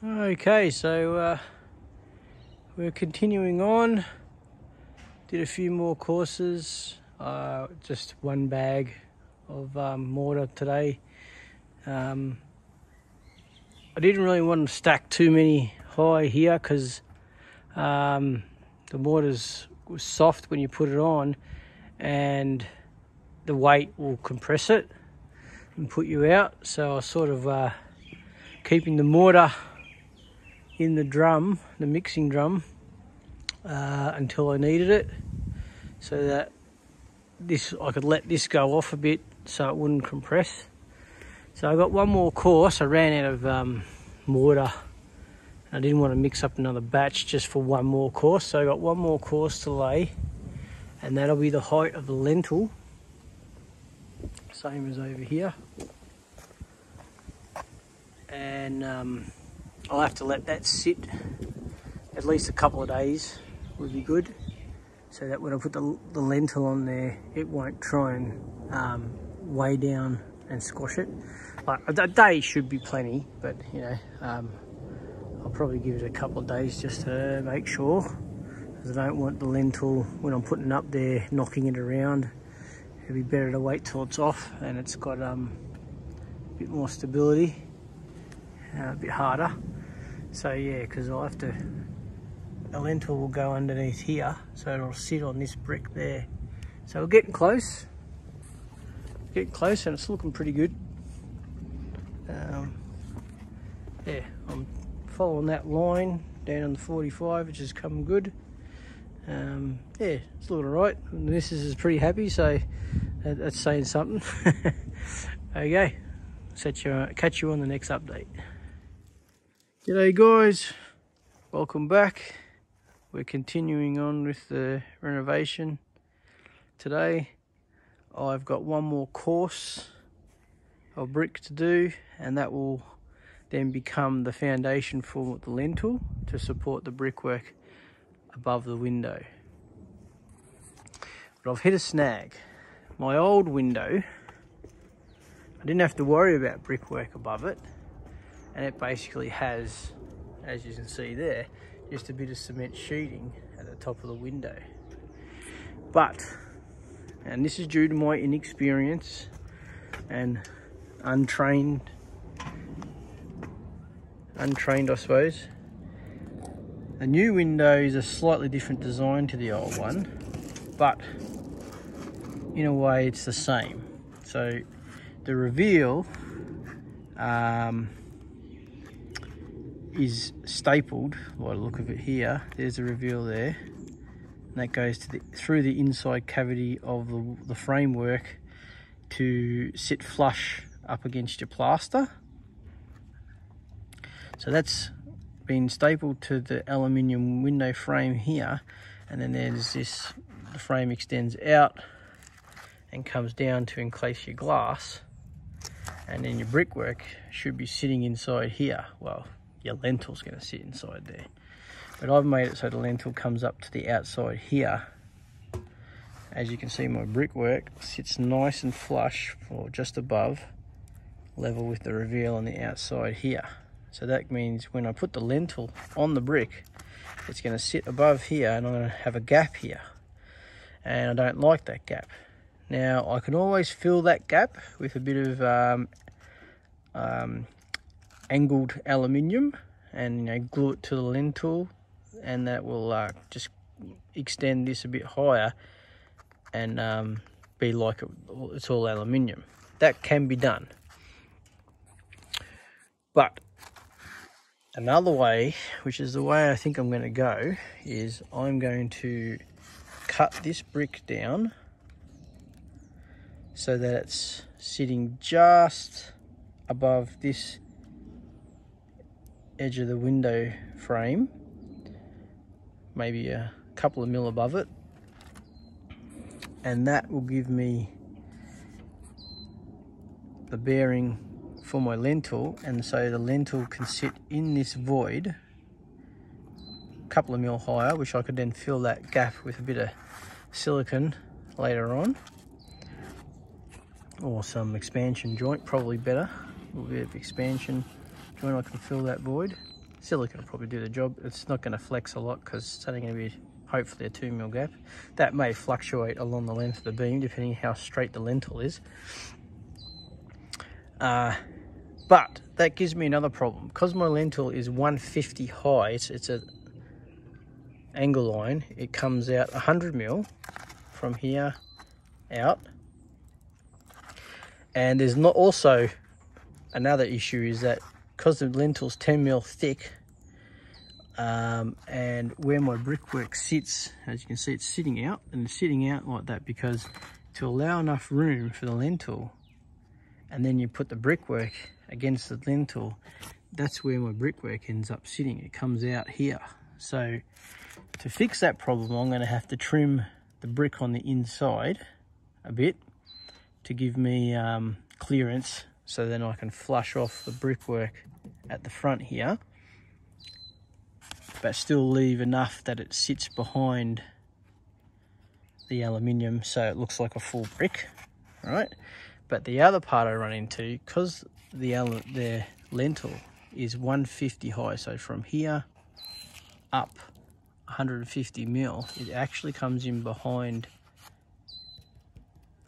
Okay, so we're continuing on. Did a few more courses, just one bag of mortar today. I didn't really want to stack too many high here because the mortar's was soft when you put it on, and the weight will compress it and put you out. So I was sort of keeping the mortar in the drum, the mixing drum, until I needed it, so that I could let this go off a bit so it wouldn't compress. So I got one more course. I ran out of mortar. I didn't want to mix up another batch just for one more course, so I got one more course to lay, and that'll be the height of the lentil, same as over here. And I'll have to let that sit at least a couple of days, would be good, so that when I put the lentil on there, it won't try and weigh down and squash it. Like a day should be plenty, but you know, I'll probably give it a couple of days just to make sure, because I don't want the lentil, when I'm putting it up there, knocking it around. It'd be better to wait till it's off and it's got a bit more stability, a bit harder. So yeah, because I'll have to, the lentil will go underneath here, so it'll sit on this brick there. So we're getting close, and it's looking pretty good. Yeah, I'm following that line down on the 45, which is coming good. Yeah, it's looking alright. The missus is pretty happy, so that's saying something. Okay, catch you on the next update. G'day guys, welcome back. We're continuing on with the renovation. Today I've got one more course of brick to do, and that will then become the foundation for the lentil to support the brickwork above the window. But I've hit a snag. My old window, I didn't have to worry about brickwork above it, and it basically has, as you can see there, just a bit of cement sheeting at the top of the window. But, and this is due to my inexperience and untrained I suppose. The new window is a slightly different design to the old one, but in a way it's the same. So the reveal is stapled by the look of it here. There's a reveal there, and that goes to through the inside cavity of the framework to sit flush up against your plaster. So that's been stapled to the aluminium window frame here, and then there's this, the frame extends out and comes down to encase your glass, and then your brickwork should be sitting inside here. Well, your lentil's going to sit inside there, but I've made it so the lentil comes up to the outside here. As you can see, my brickwork sits nice and flush, or just above level with the reveal on the outside here. So that means when I put the lentil on the brick, it's going to sit above here, and I'm going to have a gap here, and I don't like that gap. Now I can always fill that gap with a bit of angled aluminium, and you know, glue it to the lentil, and that will just extend this a bit higher and be like it's all aluminium. That can be done. But another way, which is the way I think I'm going to go, is I'm going to cut this brick down so that it's sitting just above this edge of the window frame, maybe a couple of mil above it, and that will give me the bearing for my lentil, and so the lentil can sit in this void a couple of mil higher, which I could then fill that gap with a bit of silicone later on, or some expansion joint, probably better. A little bit of expansion joint, I can fill that void. Silicone will probably do the job. It's not going to flex a lot because it's only going to be hopefully a 2mm gap. That may fluctuate along the length of the beam depending how straight the lentil is. But that gives me another problem. Because my lentil is 150 high, it's a angle line, it comes out 100mm from here out. And there's not also another issue is that because the lentil's 10mm thick, and where my brickwork sits, as you can see, it's sitting out, and it's sitting out like that because to allow enough room for the lentil, and then you put the brickwork against the lentil, that's where my brickwork ends up sitting. It comes out here. So to fix that problem, I'm going to have to trim the brick on the inside a bit to give me clearance, so then I can flush off the brickwork at the front here, but still leave enough that it sits behind the aluminium so it looks like a full brick, right? But the other part I run into, because the lentil is 150 high, so from here up 150mm, it actually comes in behind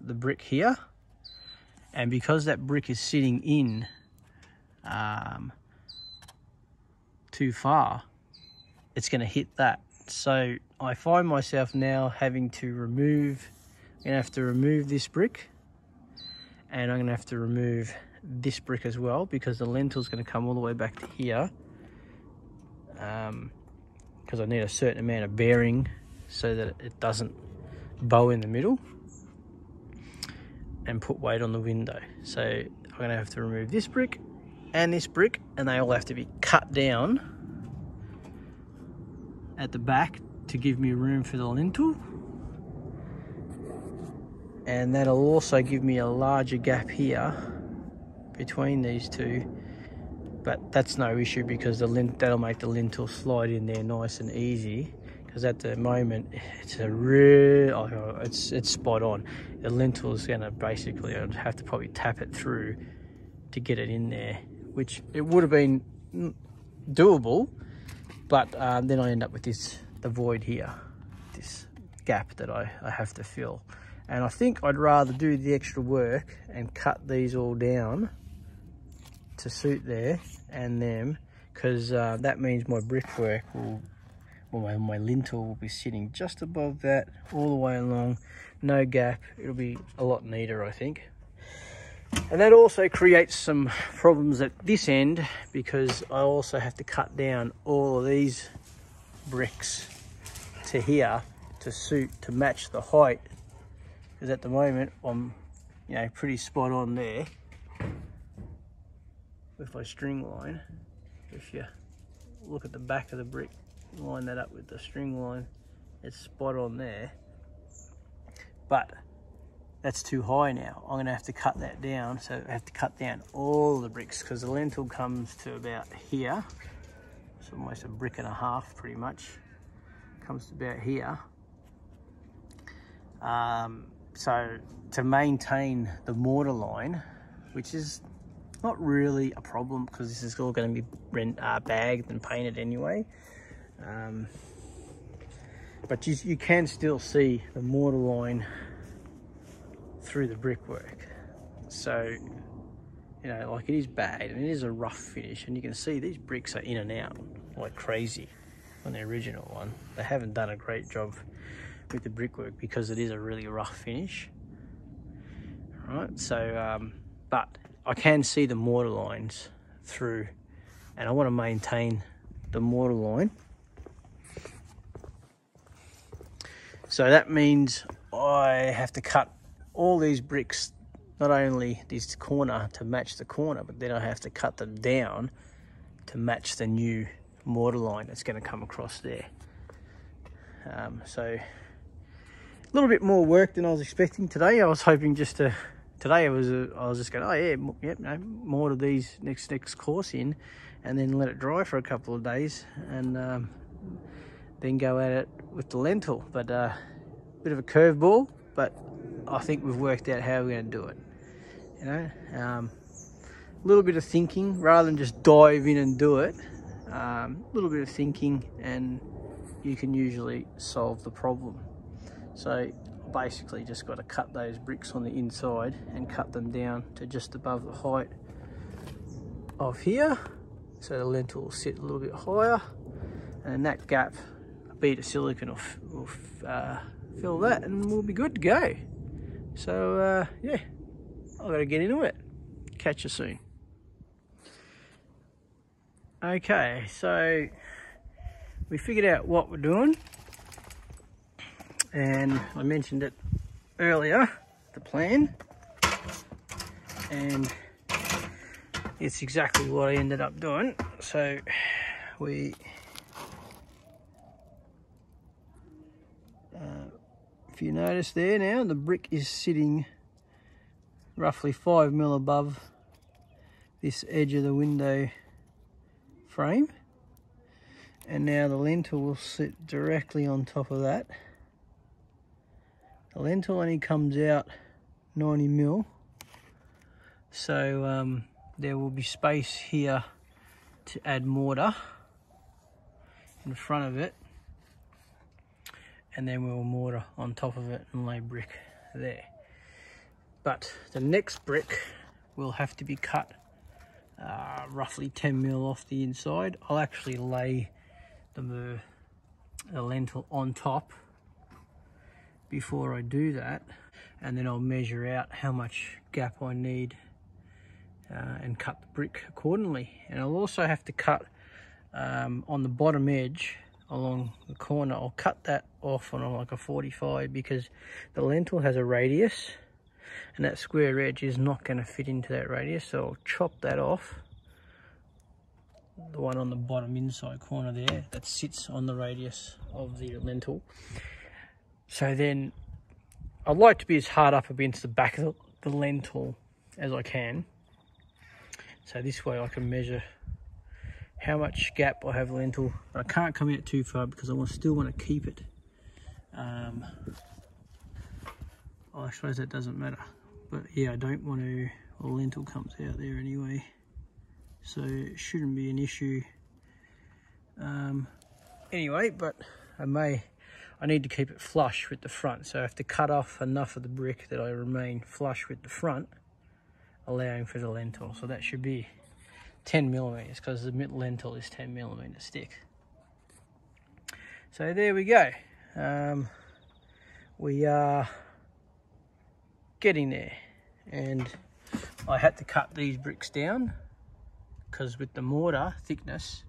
the brick here, and because that brick is sitting in too far, it's going to hit that. So I find myself now having to remove, I'm going to have to remove this brick, and I'm going to have to remove this brick as well, because the lentil is going to come all the way back to here, because I need a certain amount of bearing so that it doesn't bow in the middle and put weight on the window. So I'm going to have to remove this brick, and they all have to be cut down at the back to give me room for the lentil. And that'll also give me a larger gap here between these two, but that's no issue because that'll make the lentil slide in there nice and easy, because at the moment it's it's spot on. The lentil is going to basically, I'd have to probably tap it through to get it in there, which it would have been doable, but then I end up with the void here, this gap that I have to fill. And I think I'd rather do the extra work and cut these all down to suit there and them, because that means my brickwork will, well, my lentil will be sitting just above that all the way along, no gap. It'll be a lot neater, I think. And that also creates some problems at this end, because I also have to cut down all of these bricks to here to match the height, because at the moment I'm, you know, pretty spot on there with my string line. If you look at the back of the brick, line that up with the string line, it's spot on there, but that's too high now. I'm gonna have to cut that down. So I have to cut down all the bricks, because the lentil comes to about here. It's almost a brick and a half, pretty much. Comes to about here. So to maintain the mortar line, which is not really a problem because this is all going to be bagged and painted anyway. But you can still see the mortar line through the brickwork. So, you know, like, it is bad and it is a rough finish, and you can see these bricks are in and out like crazy on the original one. They haven't done a great job with the brickwork because it is a really rough finish. Right, so but I can see the mortar lines through, and I want to maintain the mortar line. So that means I have to cut all these bricks, not only this corner to match the corner, but then I have to cut them down to match the new mortar line that's going to come across there. So a little bit more work than I was expecting today. I was hoping just to, today I was just going, oh yeah, yep, no, mortar these next course in, and then let it dry for a couple of days, and then go at it with the lentil. But bit of a curveball, but I think we've worked out how we're going to do it. You know, a little bit of thinking rather than just dive in and do it. little bit of thinking, and you can usually solve the problem. So basically just got to cut those bricks on the inside and cut them down to just above the height of here, so the lentil will sit a little bit higher, and that gap, a bead of silicone will fill that, and we'll be good to go. So yeah, I've got to get into it. Catch you soon. Okay, so we figured out what we're doing, and I mentioned it earlier, the plan, and it's exactly what I ended up doing. So if you notice there now, the brick is sitting roughly 5 mil above this edge of the window frame, and now the lentil will sit directly on top of that. The lentil only comes out 90 mil, so there will be space here to add mortar in front of it, and then we'll mortar on top of it and lay brick there. But the next brick will have to be cut roughly 10 mil off the inside. I'll actually lay the lentil on top before I do that, and then I'll measure out how much gap I need and cut the brick accordingly. And I'll also have to cut on the bottom edge along the corner. I'll cut that off on like a 45, because the lentil has a radius and that square edge is not going to fit into that radius, so I'll chop that off, the one on the bottom inside corner there that sits on the radius of the lentil. So then I'd like to be as hard up against the back of the lentil as I can, so this way I can measure how much gap I have lentil. But I can't come out too far because I still want to keep it. Oh, I suppose that doesn't matter, but yeah, I don't want to, well, the lentil comes out there anyway, so it shouldn't be an issue anyway. But I need to keep it flush with the front, so I have to cut off enough of the brick that I remain flush with the front, allowing for the lentil. So that should be 10 millimeters, because the lentil is 10 millimeters thick. So there we go. We are getting there, and I had to cut these bricks down because with the mortar thickness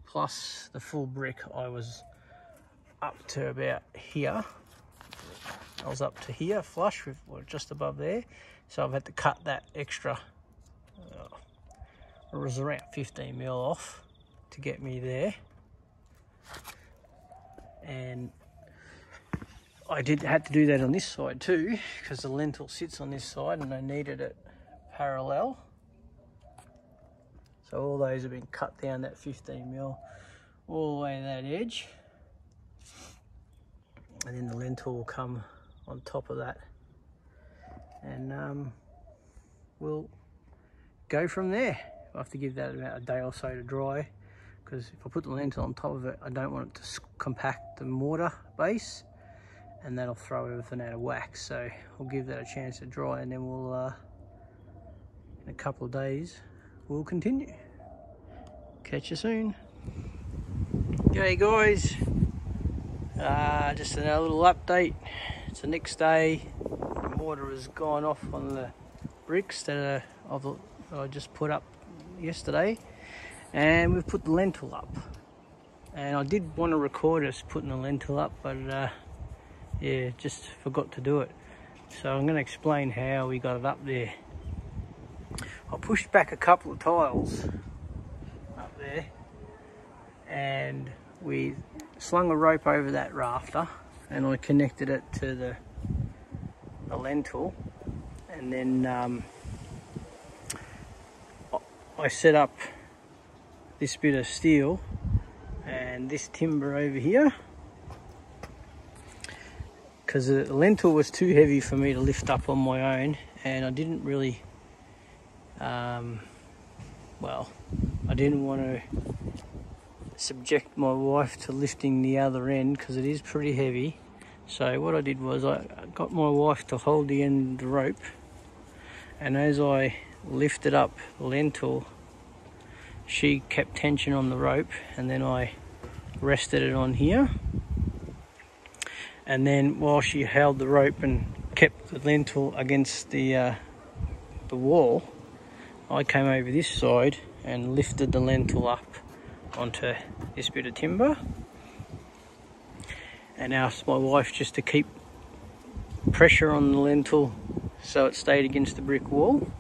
plus the full brick, I was up to about here. I was up to here flush with, well, just above there, so I've had to cut that extra it was around 15 mil off to get me there. And I had to do that on this side too, because the lentil sits on this side and I needed it parallel. So all those have been cut down, that 15 mil all the way to that edge, and then the lentil will come on top of that, and we'll go from there. I have to give that about a day or so to dry, because if I put the lentil on top of it, I don't want it to compact the mortar base, and that'll throw everything out of whack. So I'll give that a chance to dry, and then we'll in a couple of days we'll continue. Catch you soon. Okay guys, just another little update. It's the next day. The mortar has gone off on the bricks that I just put up yesterday, and we've put the lentil up. And I did want to record us putting the lentil up, but yeah, just forgot to do it. So I'm going to explain how we got it up there. I pushed back a couple of tiles up there, and we slung a rope over that rafter, and I connected it to the lentil, and then I set up this bit of steel and this timber over here, because the lentil was too heavy for me to lift up on my own, and I didn't really well, I didn't want to subject my wife to lifting the other end because it is pretty heavy. So what I did was I got my wife to hold the end of the rope, and as I lifted up the lentil, she kept tension on the rope, and then I rested it on here. And then while she held the rope and kept the lentil against the wall, I came over this side and lifted the lentil up onto this bit of timber, and asked my wife just to keep pressure on the lentil so it stayed against the brick wall.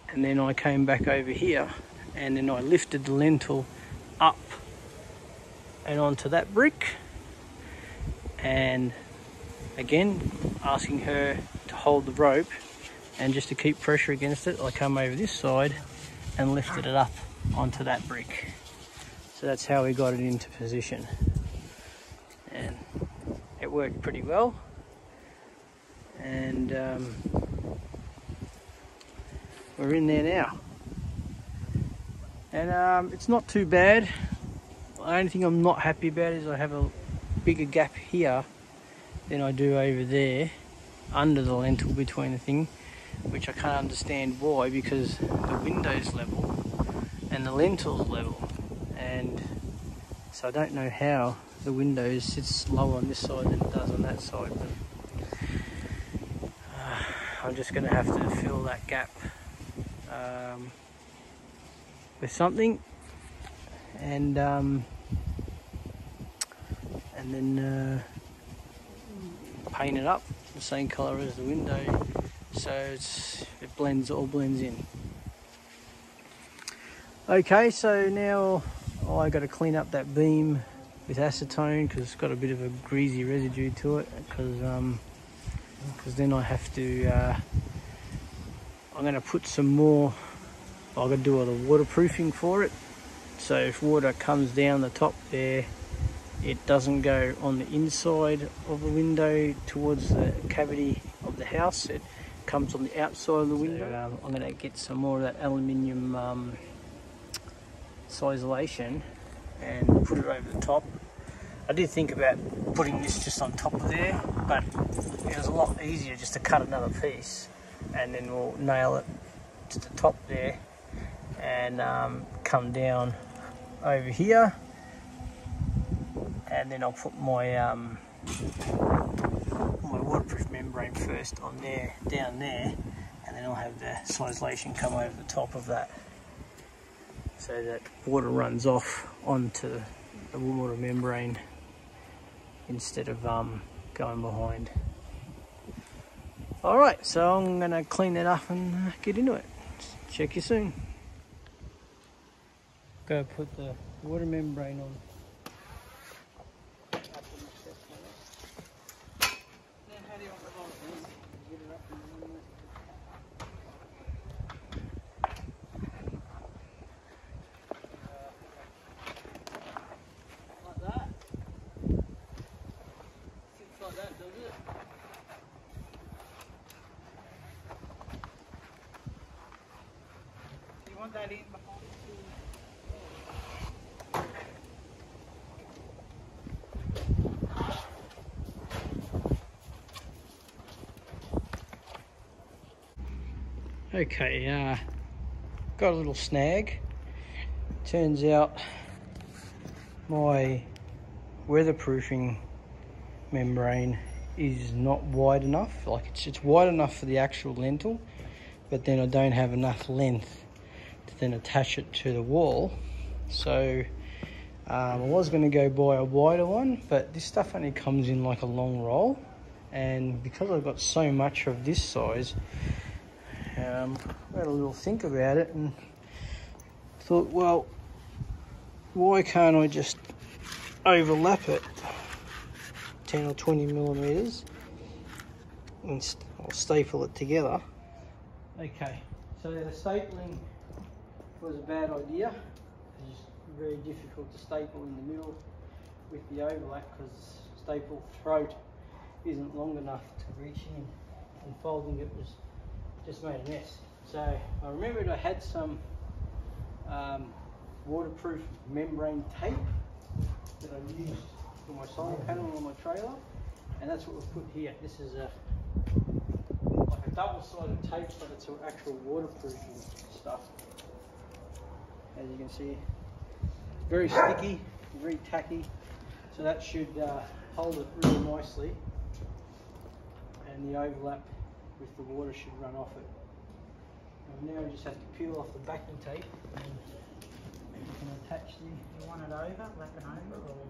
And then I came back over here and then I lifted the lentil up and onto that brick, and again asking her to hold the rope and just to keep pressure against it, I come over this side and lifted it up onto that brick. So that's how we got it into position, and it worked pretty well. And we're in there now, and it's not too bad. The only thing I'm not happy about is I have a bigger gap here than I do over there under the lentil between the thing, which I can't understand why, because the window's level and the lentil's level, and so I don't know how the window sits lower on this side than it does on that side. But I'm just going to have to fill that gap with something, and then paint it up the same colour as the window, so it all blends in. Okay, so now I got to clean up that beam with acetone because it's got a bit of a greasy residue to it, because then I have to I'm going to put some more. I've got to do all the waterproofing for it, so if water comes down the top there, it doesn't go on the inside of the window towards the cavity of the house. It comes on the outside of the window. So, I'm going to get some more of that aluminium isolation and put it over the top. I did think about putting this just on top of there, but it was a lot easier just to cut another piece and then we'll nail it to the top there and come down over here, and then I'll put my my waterproof membrane first on there, down there, and then I'll have the isolation come over the top of that so that water runs off onto the water membrane instead of going behind. Alright, so I'm going to clean that up and get into it. Check you soon. Go put the water membrane on. That in behind you. Okay, got a little snag. Turns out my weatherproofing membrane is not wide enough. Like it's wide enough for the actual lentil, but then I don't have enough length to then attach it to the wall. So I was going to go buy a wider one, but this stuff only comes in like a long roll, and because I've got so much of this size, I had a little think about it and thought, well, why can't I just overlap it 10 or 20 millimeters and I'll staple it together. Okay, so the stapling was a bad idea. It's very difficult to staple in the middle with the overlap because staple throat isn't long enough to reach in, and folding it was just made a mess. So I remembered I had some waterproof membrane tape that I've used for my solar panel on my trailer, and that's what we've put here. This is like a double-sided tape, but it's an actual waterproofing stuff. As you can see, very sticky, very tacky, so that should hold it really nicely, and the overlap with the water should run off it. And now we just have to peel off the backing tape, and you can attach the one it over, lap it over, or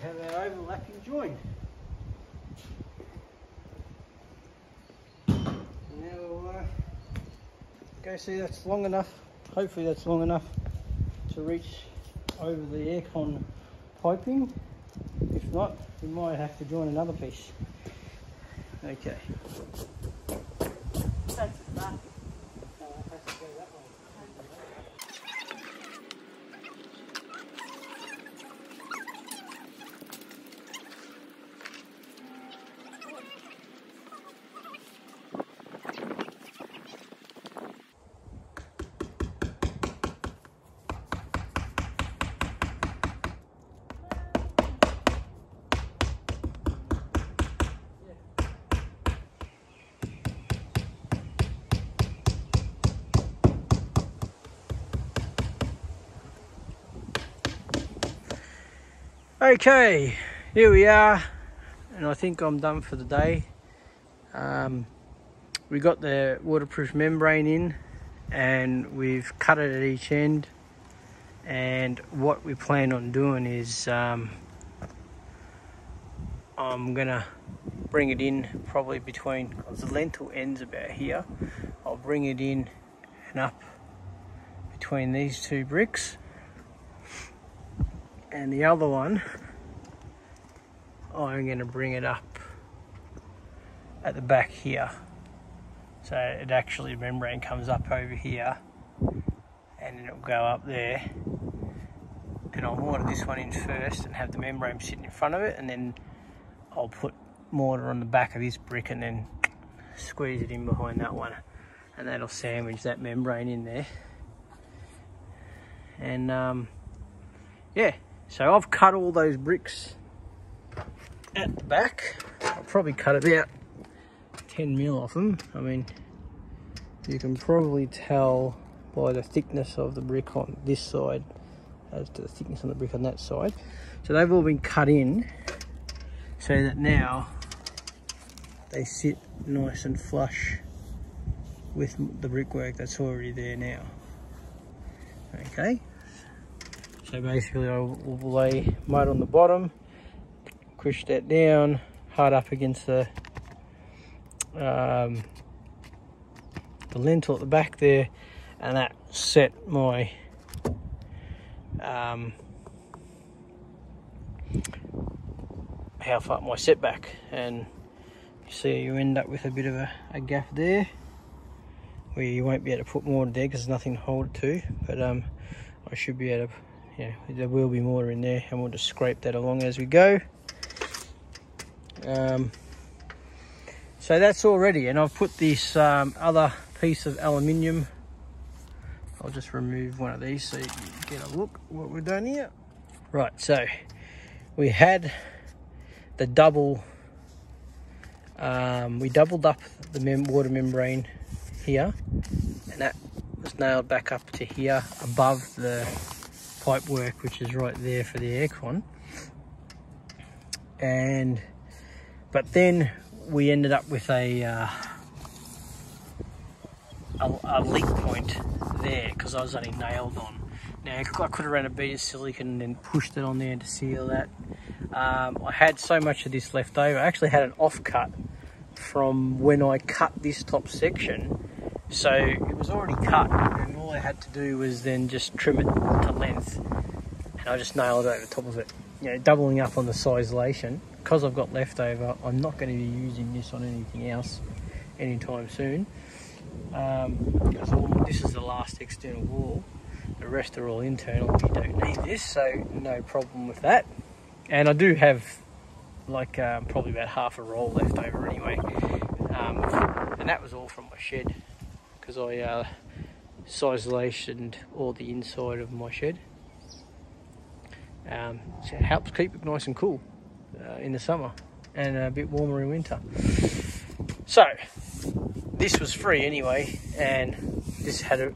have our overlapping join. Now, okay, see that's long enough. Hopefully that's long enough to reach over the aircon piping. If not, we might have to join another piece. Okay. That's that. Okay, here we are, and I think I'm done for the day. We got the waterproof membrane in, and we've cut it at each end, and what we plan on doing is I'm gonna bring it in probably between, because the lentil ends about here, I'll bring it in and up between these two bricks, and the other one I'm going to bring it up at the back here, so it actually, the membrane comes up over here and it'll go up there, and I'll mortar this one in first and have the membrane sitting in front of it, and then I'll put mortar on the back of this brick and then squeeze it in behind that one, and that'll sandwich that membrane in there. And yeah, so I've cut all those bricks at the back. I'll probably cut about 10 mil off them. I mean, you can probably tell by the thickness of the brick on this side as to the thickness on the brick on that side. So they've all been cut in so that now they sit nice and flush with the brickwork that's already there now. Okay, so basically I will lay mud on the bottom, push that down hard up against the lentil at the back there, and that set my how far my setback, and you see you end up with a bit of a gap there where you won't be able to put mortar there because there's nothing to hold it to, but I should be able to, yeah, there will be mortar in there, and we'll just scrape that along as we go. So that's all ready, and I've put this other piece of aluminium. I'll just remove one of these so you can get a look what we've done here. Right, so we had the double, we doubled up the water membrane here, and that was nailed back up to here above the pipe work, which is right there for the aircon. And but then we ended up with a leak point there because I was only nailed on Now, I could have ran a bead of silicone and then pushed it on there to seal that. I had so much of this left over. I actually had an offcut from when I cut this top section. So it was already cut, and all I had to do was then just trim it to length. And I just nailed it over the top of it. You know, doubling up on the sizelation. Because I've got leftover, I'm not going to be using this on anything else anytime soon. Because this is the last external wall. The rest are all internal. You don't need this, so no problem with that. And I do have like probably about half a roll left over anyway. And that was all from my shed, because I sizelationed all the inside of my shed. So it helps keep it nice and cool in the summer and a bit warmer in winter. So this was free anyway, and this had a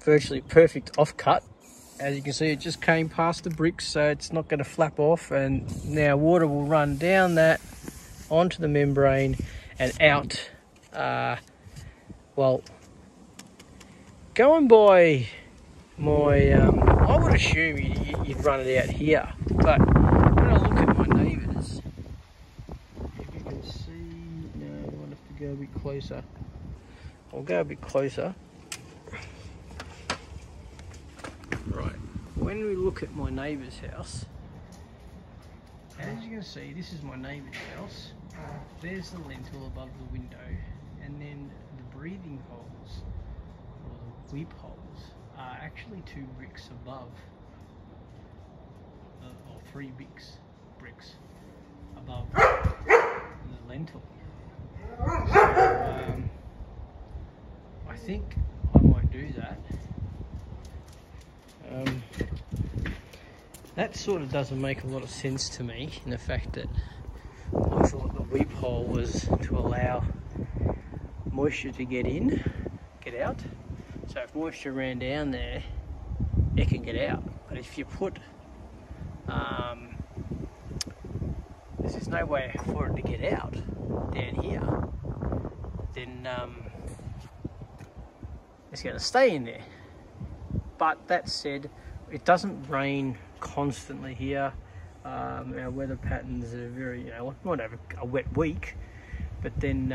virtually perfect offcut. As you can see, it just came past the bricks, so it's not going to flap off, and now water will run down that onto the membrane and out. Well, going by my I would assume you'd run it out here, but when I look at my neighbours, if you can see, no, I want to go a bit closer. I'll go a bit closer. Right, when we look at my neighbour's house, as you can see, this is my neighbour's house. There's the lentil above the window, and then the breathing holes, or the weep holes, are actually 2 bricks above, or 3 bricks above the lentil. So, I think I might do that. That sort of doesn't make a lot of sense to me, in the fact that I thought the weep hole was to allow moisture to get out. So if moisture ran down there, it can get out. But if you put, there's no way for it to get out down here, then it's going to stay in there. But that said, it doesn't rain constantly here. Our weather patterns are very, you know, we might have a wet week, but then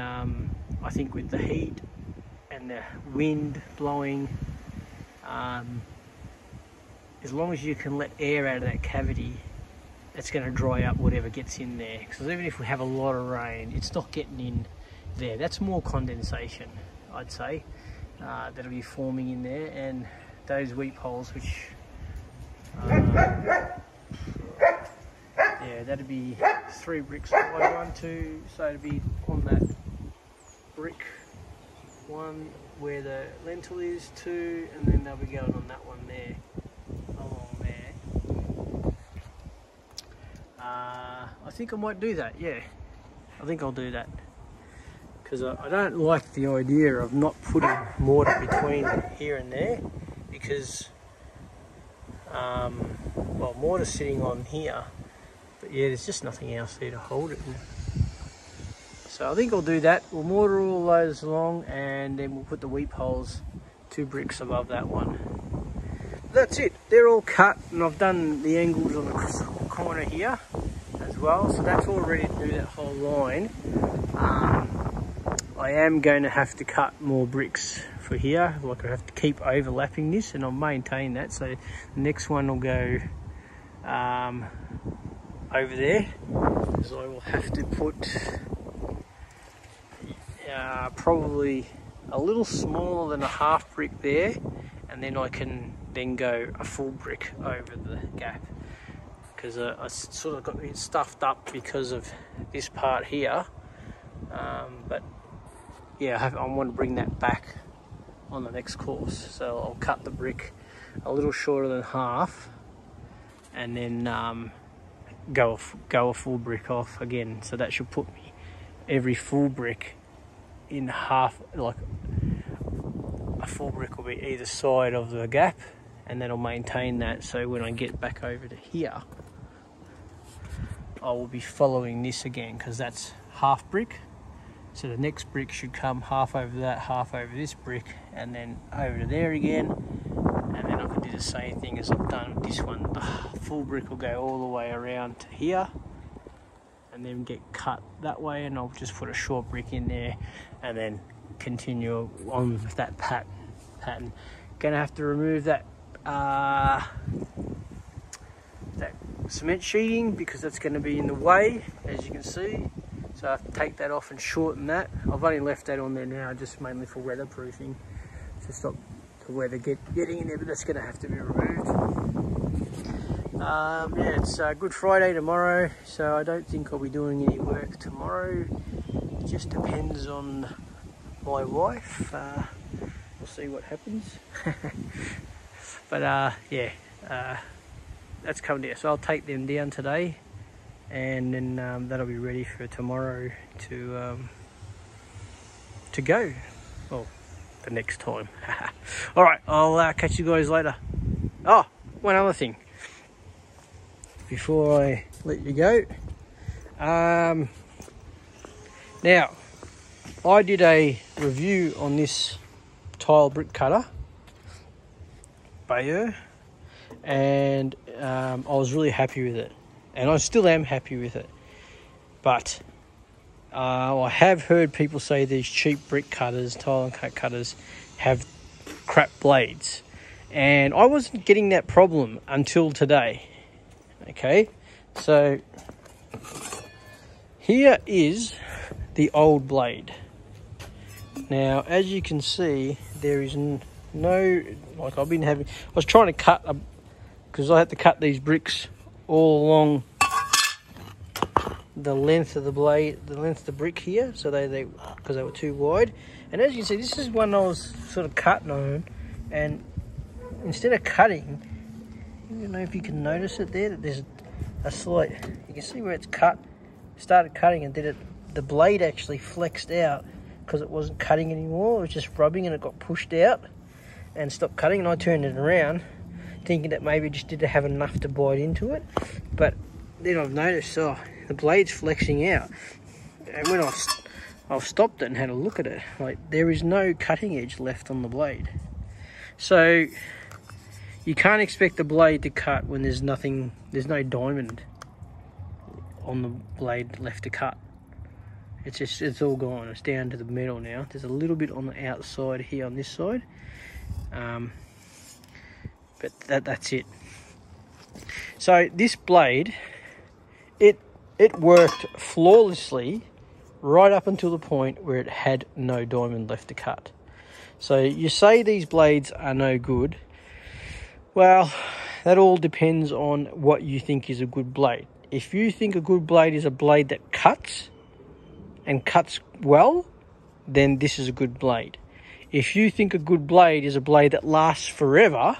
I think with the heat and the wind blowing, as long as you can let air out of that cavity, it's going to dry up whatever gets in there. Because even if we have a lot of rain, it's not getting in there. That's more condensation, I'd say, that'll be forming in there. And those weep holes, which yeah, that'd be 3 bricks by 1, 2, so it'd be on that brick 1 where the lentil is, 2, and then they'll be going on that one there, along there. I think I might do that, yeah. I think I'll do that. Because I don't like the idea of not putting mortar between here and there, because well, mortar's sitting on here, but yeah, there's just nothing else there to hold it. So I think I'll do that. We'll mortar all those along, and then we'll put the weep holes 2 bricks above that one. That's it. They're all cut, and I've done the angles on the corner here as well. So that's all ready to do that whole line. I am going to have to cut more bricks for here. Like, I have to keep overlapping this, and I'll maintain that. So the next one will go over there, because I will have to put probably a little smaller than a half brick there, and then I can then go a full brick over the gap, because I sort of got it stuffed up because of this part here. But yeah, I want to bring that back on the next course, so I'll cut the brick a little shorter than half, and then go a full brick off again. So that should put me every full brick in half, like a full brick will be either side of the gap, and then I'll maintain that, so when I get back over to here I will be following this again, because that's half brick. So the next brick should come half over that, half over this brick, and then over to there again, and then I can do the same thing as I've done with this one. The full brick will go all the way around to here and then get cut that way, and I'll just put a short brick in there and then continue on with that pattern. Gonna have to remove that that cement sheeting because that's going to be in the way, as you can see. So I have to take that off and shorten that. I've only left that on there now just mainly for weatherproofing to stop the weather getting in there, but that's going to have to be removed. Yeah, it's Good Friday tomorrow, so I don't think I'll be doing any work tomorrow. It just depends on my wife. We'll see what happens. But yeah, that's coming down. So I'll take them down today, and then that'll be ready for tomorrow to go. Well, the next time. All right, I'll catch you guys later. Oh, one other thing before I let you go. Now, I did a review on this tile brick cutter, Bayer, and I was really happy with it, and I still am happy with it. But I have heard people say these cheap brick cutters, tile and cut cutters, have crap blades, and I wasn't getting that problem until today. Okay, so here is the old blade. Now, as you can see, there is no, like I was trying to cut, because I had to cut these bricks all along the length of the blade, the length of the brick here, so because they were too wide. And as you can see, this is one I was sort of cutting on, and instead of cutting, I don't know if you can notice it there, that there's a slight, you can see where it's cut, started cutting, and the blade actually flexed out because it wasn't cutting anymore. It was just rubbing, and it got pushed out and stopped cutting, and I turned it around thinking that maybe it just didn't have enough to bite into it. But then I've noticed, the blade's flexing out, and when I've stopped it and had a look at it, like, there is no cutting edge left on the blade. So you can't expect the blade to cut when there's no diamond on the blade left to cut. It's all gone. It's down to the metal now. There's a little bit on the outside here on this side, but that's it. So this blade, it worked flawlessly right up until the point where it had no diamond left to cut. So you say these blades are no good. Well, that all depends on what you think is a good blade. If you think a good blade is a blade that cuts, and cuts well, then this is a good blade. If you think a good blade is a blade that lasts forever,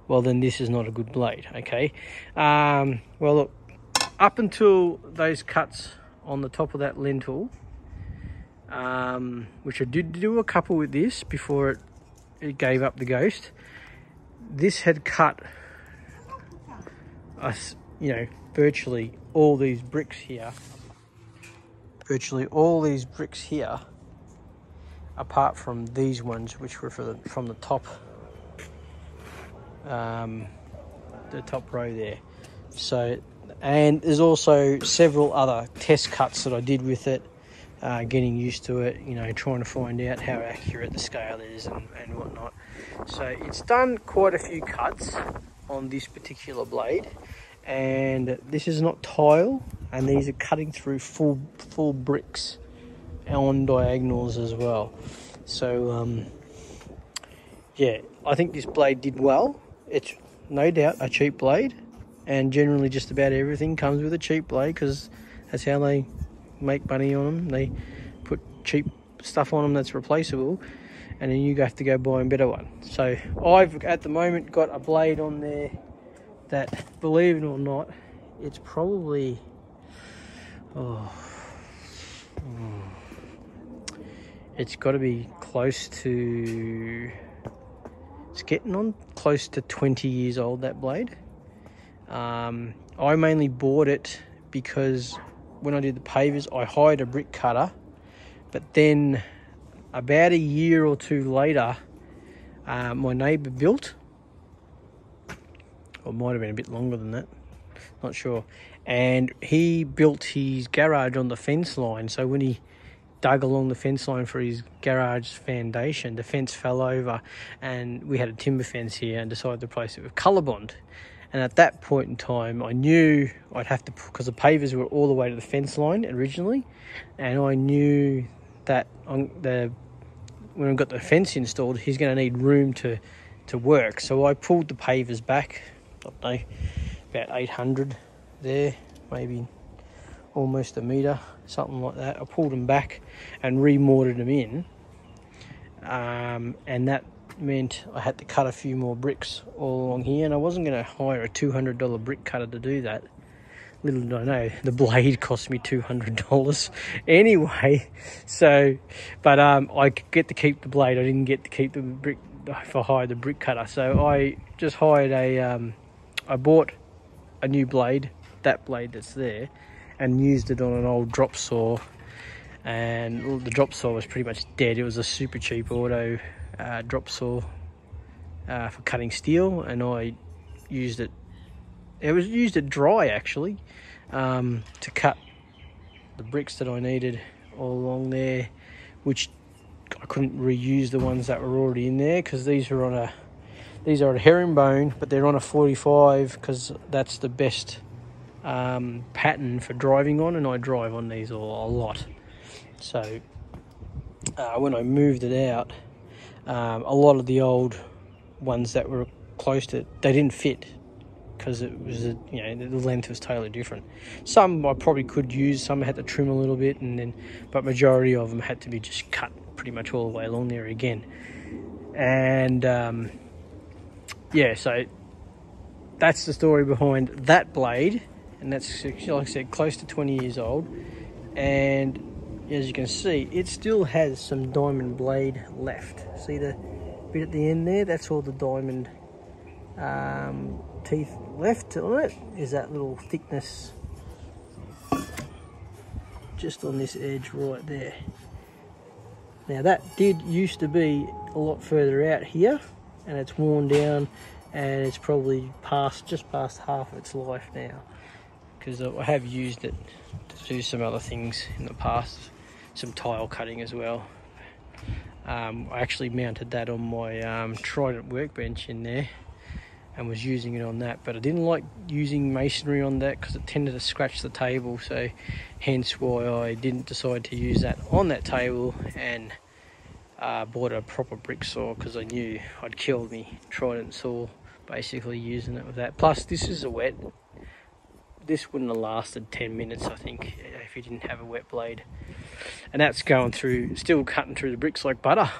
well, then this is not a good blade, okay? Well, look, up until those cuts on the top of that lentil, which I did do a couple with this before it gave up the ghost, this had cut us, virtually all these bricks here. Virtually all these bricks here, apart from these ones, which were from the top row there. So, and there's also several other test cuts that I did with it, getting used to it, trying to find out how accurate the scale is and whatnot. So it's done quite a few cuts on this particular blade, and this is not tile, and these are cutting through full bricks on diagonals as well. So yeah, I think this blade did well. It's no doubt a cheap blade, and generally just about everything comes with a cheap blade, because that's how they make money on them. They put cheap stuff on them that's replaceable, and then you have to go buy a better one. So I've at the moment got a blade on there that, believe it or not, it's probably it's got to be close to, it's getting on close to 20 years old, that blade. I mainly bought it because when I did the pavers, I hired a brick cutter, but then about a year or two later, my neighbour built, or might have been a bit longer than that, not sure. And he built his garage on the fence line, so when he dug along the fence line for his garage foundation, the fence fell over, and we had a timber fence here and decided to replace it with ColourBond. And at that point in time, I knew I'd have to, because the pavers were all the way to the fence line originally, and I knew that when I got the fence installed, he's going to need room to work. So I pulled the pavers back, I don't know, about 800 there, maybe almost a metre, something like that. I pulled them back and remortared them in, and that meant I had to cut a few more bricks all along here, and I wasn't going to hire a $200 brick cutter to do that. Little did I know, the blade cost me $200 anyway. So, but I get to keep the blade. I didn't get to keep the brick if I hired the brick cutter. So I just hired I bought a new blade, that blade that's there, and used it on an old drop saw. And the drop saw was pretty much dead. It was a super cheap auto drop saw for cutting steel, and I used it. It was used it dry actually, to cut the bricks that I needed all along there, which I couldn't reuse the ones that were already in there because these are a herringbone, but they're on a 45 because that's the best pattern for driving on, and I drive on these a lot. So when I moved it out, a lot of the old ones that were close to it, they didn't fit because it was the length was totally different. Some I probably could use, some I had to trim a little bit, but majority of them had to be just cut pretty much all the way along there again. And yeah, so that's the story behind that blade, and that's, like I said, close to 20 years old. And as you can see, it still has some diamond blade left. See the bit at the end there? That's all the diamond teeth left on it, is that little thickness just on this edge right there. Now that did used to be a lot further out here, and it's worn down, and it's probably just past half of its life now, because I have used it to do some other things in the past, some tile cutting as well. I actually mounted that on my Trident workbench in there and was using it on that, but I didn't like using masonry on that because it tended to scratch the table, so hence why I didn't decide to use that on that table, and bought a proper brick saw because I knew I'd kill me Trident saw basically using it with that. Plus this is a wet, this wouldn't have lasted 10 minutes I think if you didn't have a wet blade, and that's going through, still cutting through the bricks like butter.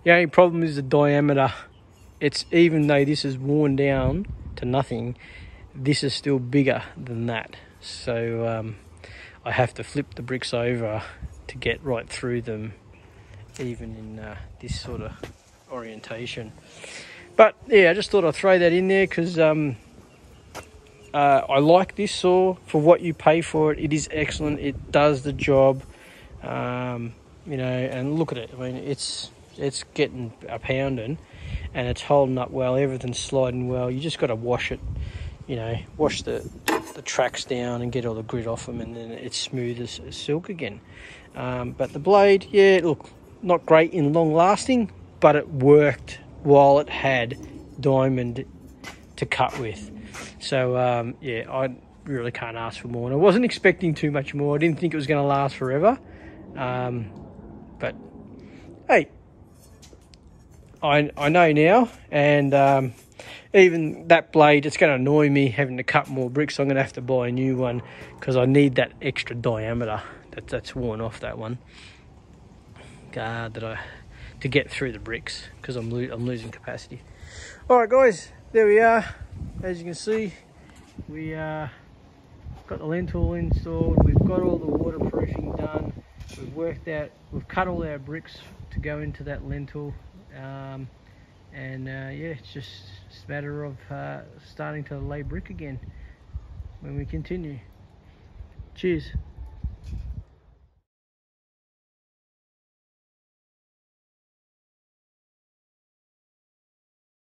The only problem is the diameter. It's, even though this is worn down to nothing, this is still bigger than that. So I have to flip the bricks over to get right through them, even in this sort of orientation. But yeah, I just thought I'd throw that in there because I like this saw for what you pay for it. It is excellent. It does the job. And look at it. I mean, it's getting a pounding, and it's holding up well. Everything's sliding well. You just got to wash it, wash the tracks down and get all the grit off them, and then it's smooth as silk again. But the blade, yeah, look, not great in long lasting, but it worked while it had diamond to cut with. So yeah, I really can't ask for more, and I wasn't expecting too much more. I didn't think it was going to last forever, but hey, I know now, and even that blade, it's going to annoy me having to cut more bricks, so I'm going to have to buy a new one because I need that extra diameter that's worn off that one to get through the bricks, because I'm losing capacity. All right guys, there we are. As you can see, we got the lentil installed, we've got all the waterproofing done, we've cut all our bricks to go into that lentil, yeah, it's just a matter of starting to lay brick again when we continue. Cheers.